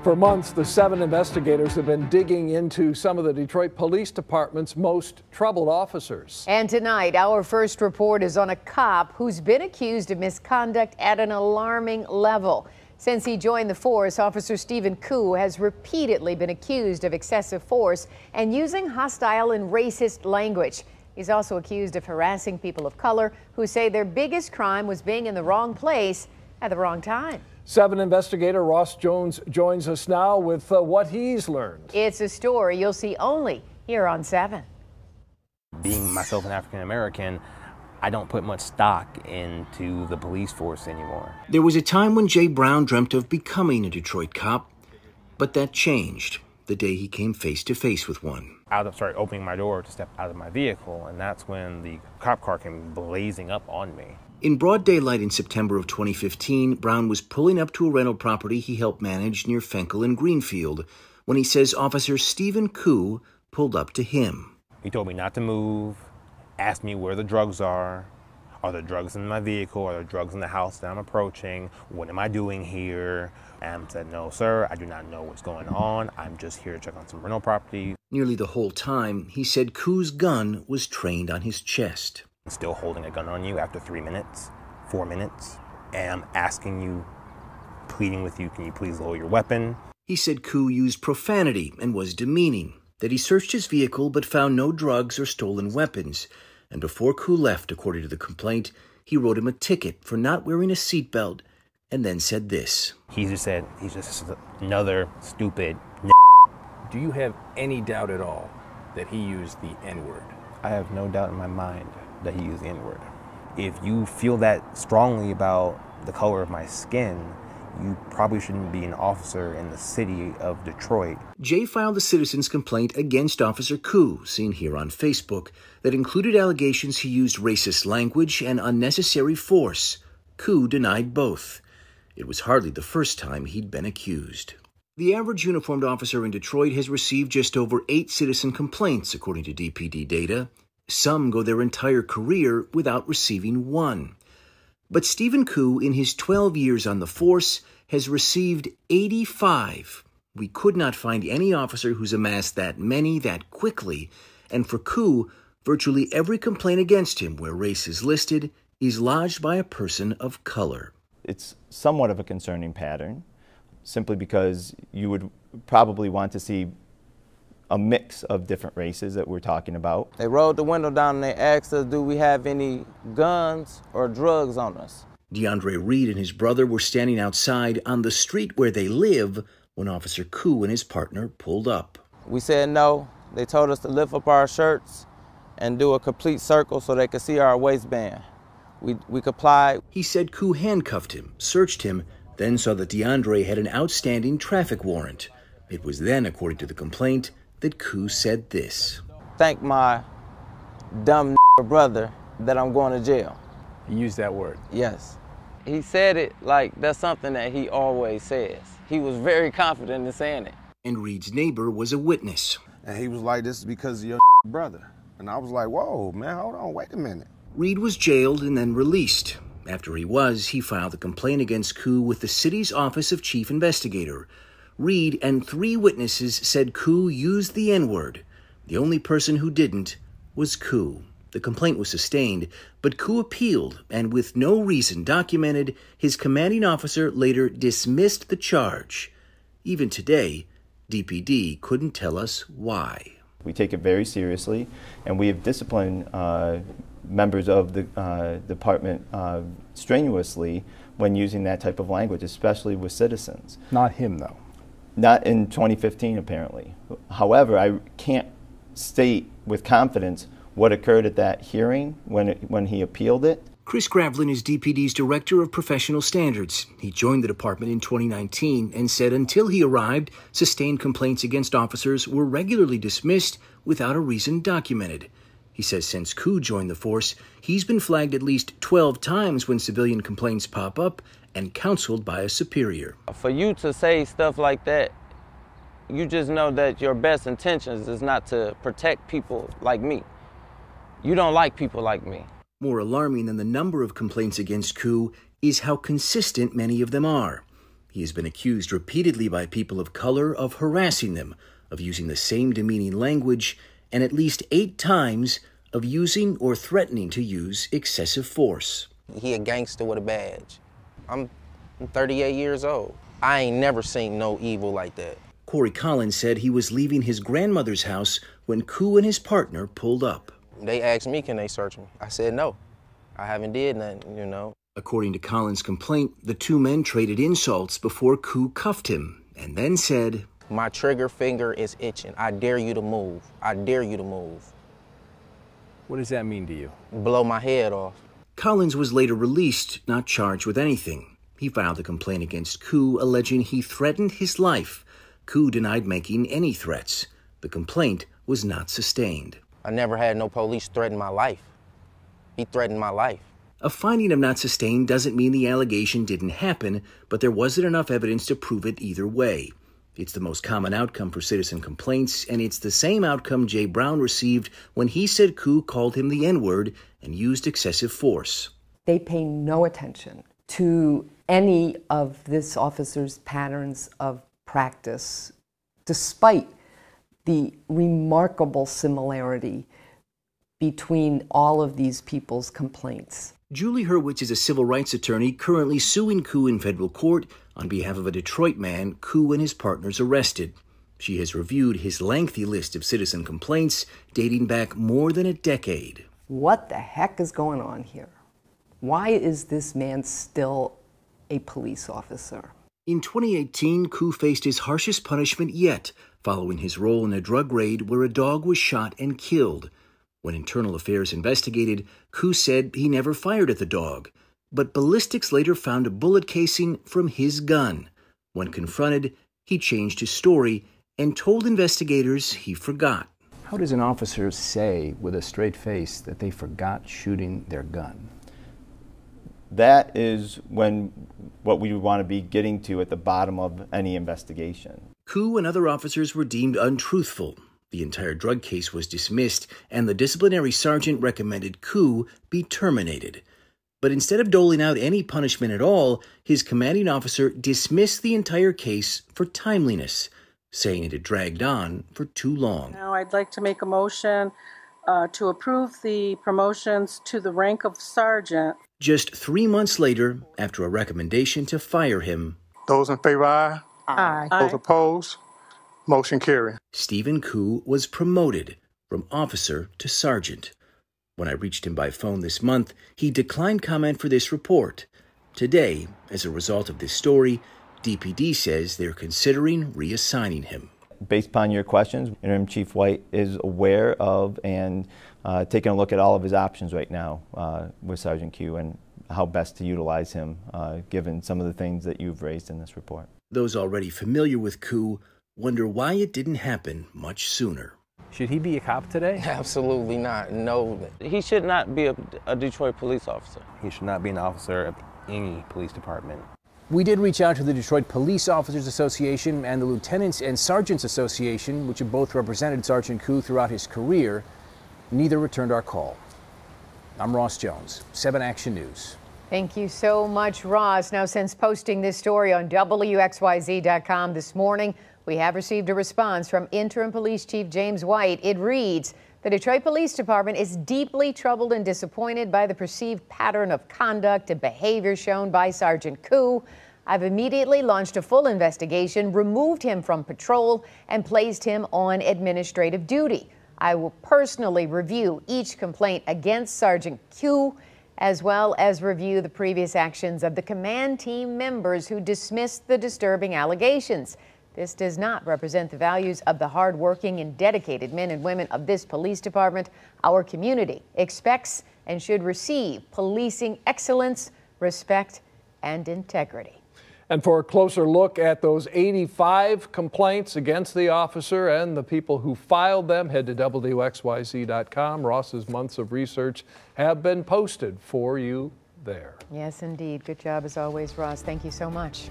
For months, the 7 investigators have been digging into some of the Detroit Police Department's most troubled officers. And tonight, our first report is on a cop who's been accused of misconduct at an alarming level. Since he joined the force, Officer Stephen Koo has repeatedly been accused of excessive force and using hostile and racist language. He's also accused of harassing people of color who say their biggest crime was being in the wrong place at the wrong time. 7 investigator Ross Jones joins us now with what he's learned. It's a story you'll see only here on 7. Being myself an African American, I don't put much stock into the police force anymore. There was a time when Jay Brown dreamt of becoming a Detroit cop, but that changed the day he came face to face with one. I started opening my door to step out of my vehicle, and that's when the cop car came blazing up on me. In broad daylight in September of 2015, Brown was pulling up to a rental property he helped manage near Fenkell and Greenfield when he says Officer Stephen Koo pulled up to him. He told me not to move, asked me where the drugs are there drugs in my vehicle, are there drugs in the house that I'm approaching, what am I doing here? And I said, no sir, I do not know what's going on, I'm just here to check on some rental property. Nearly the whole time, he said Koo's gun was trained on his chest. Still holding a gun on you after 3 minutes, 4 minutes, and I'm asking you, pleading with you, can you please lower your weapon? He said Koo used profanity and was demeaning, that he searched his vehicle but found no drugs or stolen weapons, and before Koo left, according to the complaint, he wrote him a ticket for not wearing a seatbelt and then said this. He just said, he's just another stupid Do you have any doubt at all that he used the N-word? I have no doubt in my mind that he used the N-word. If you feel that strongly about the color of my skin, you probably shouldn't be an officer in the city of Detroit. Jay filed a citizen's complaint against Officer Koo, seen here on Facebook, that included allegations he used racist language and unnecessary force. Koo denied both. It was hardly the first time he'd been accused. The average uniformed officer in Detroit has received just over 8 citizen complaints, according to DPD data. Some go their entire career without receiving one. But Stephen Koo, in his 12 years on the force, has received 85. We could not find any officer who's amassed that many that quickly. And for Koo, virtually every complaint against him where race is listed is lodged by a person of color. It's somewhat of a concerning pattern, simply because you would probably want to see a mix of different races that we're talking about. They rolled the window down and they asked us, do we have any guns or drugs on us? DeAndre Reed and his brother were standing outside on the street where they live when Officer Koo and his partner pulled up. We said no. They told us to lift up our shirts and do a complete circle so they could see our waistband. We complied. He said Koo handcuffed him, searched him, then saw that DeAndre had an outstanding traffic warrant. It was then, according to the complaint, that Koo said this. Thank my dumb brother that I'm going to jail. He used that word? Yes. He said it like that's something that he always says. He was very confident in saying it. And Reed's neighbor was a witness. And he was like, this is because of your brother. And I was like, whoa, man, hold on, wait a minute. Reed was jailed and then released. After he filed a complaint against Koo with the city's Office of Chief Investigator. Reed and 3 witnesses said Koo used the N-word. The only person who didn't was Koo. The complaint was sustained, but Koo appealed and with no reason documented, his commanding officer later dismissed the charge. Even today, DPD couldn't tell us why. We take it very seriously, and we have disciplined members of the department strenuously when using that type of language, especially with citizens. Not him, though. Not in 2015, apparently. However, I can't state with confidence what occurred at that hearing when he appealed it. Chris Gravlin is DPD's Director of Professional Standards. He joined the department in 2019 and said until he arrived, sustained complaints against officers were regularly dismissed without a reason documented. He says since Koo joined the force, he's been flagged at least 12 times when civilian complaints pop up and counseled by a superior. For you to say stuff like that, you just know that your best intentions is not to protect people like me. You don't like people like me. More alarming than the number of complaints against Koo is how consistent many of them are. He has been accused repeatedly by people of color of harassing them, of using the same demeaning language, and at least 8 times of using or threatening to use excessive force. He a gangster with a badge. I'm 38 years old. I ain't never seen no evil like that. Corey Collins said he was leaving his grandmother's house when Koo and his partner pulled up. They asked me, can they search me? I said no. I haven't did nothing, you know. According to Collins' complaint, the 2 men traded insults before Koo cuffed him and then said, "My trigger finger is itching. I dare you to move. I dare you to move." What does that mean to you? Blow my head off. Collins was later released, not charged with anything. He filed a complaint against Koo, alleging he threatened his life. Koo denied making any threats. The complaint was not sustained. I never had no police threaten my life. He threatened my life. A finding of not sustained doesn't mean the allegation didn't happen, but there wasn't enough evidence to prove it either way. It's the most common outcome for citizen complaints, and it's the same outcome Jay Brown received when he said Koo called him the N-word and used excessive force. They pay no attention to any of this officer's patterns of practice, despite the remarkable similarity between all of these people's complaints. Julie Hurwitz is a civil rights attorney currently suing Koo in federal court on behalf of a Detroit man Koo and his partners arrested. She has reviewed his lengthy list of citizen complaints dating back more than a decade. What the heck is going on here? Why is this man still a police officer? In 2018, Koo faced his harshest punishment yet, following his role in a drug raid where a dog was shot and killed. When Internal Affairs investigated, Koo said he never fired at the dog, but ballistics later found a bullet casing from his gun. When confronted, he changed his story and told investigators he forgot. How does an officer say with a straight face that they forgot shooting their gun? That is what we want to be getting to at the bottom of any investigation. Koo and other officers were deemed untruthful. The entire drug case was dismissed, and the disciplinary sergeant recommended Koo be terminated. But instead of doling out any punishment at all, his commanding officer dismissed the entire case for timeliness, saying it had dragged on for too long. Now I'd like to make a motion to approve the promotions to the rank of sergeant. Just 3 months later, after a recommendation to fire him, those in favor, aye. Aye. Those opposed, motion carried. Stephen Koo was promoted from officer to sergeant. When I reached him by phone this month, he declined comment for this report. Today, as a result of this story, DPD says they're considering reassigning him. Based upon your questions, Interim Chief White is aware of and taking a look at all of his options right now with Sergeant Koo and how best to utilize him, given some of the things that you've raised in this report. Those already familiar with Koo wonder why it didn't happen much sooner. Should he be a cop today? Absolutely not. No. He should not be a Detroit police officer. He should not be an officer of any police department. We did reach out to the Detroit Police Officers Association and the Lieutenants and Sergeants Association, which have both represented Sergeant Koo throughout his career. Neither returned our call. I'm Ross Jones, 7 Action News. Thank you so much, Ross. Now, since posting this story on WXYZ.com this morning, we have received a response from Interim Police Chief James White. It reads, the Detroit Police Department is deeply troubled and disappointed by the perceived pattern of conduct and behavior shown by Sergeant Koo. I've immediately launched a full investigation, removed him from patrol, and placed him on administrative duty. I will personally review each complaint against Sergeant Koo, as well as review the previous actions of the command team members who dismissed the disturbing allegations. This does not represent the values of the hardworking and dedicated men and women of this police department. Our community expects and should receive policing excellence, respect, and integrity. And for a closer look at those 85 complaints against the officer and the people who filed them, head to WXYZ.com. Ross's months of research have been posted for you there. Yes, indeed. Good job as always, Ross. Thank you so much.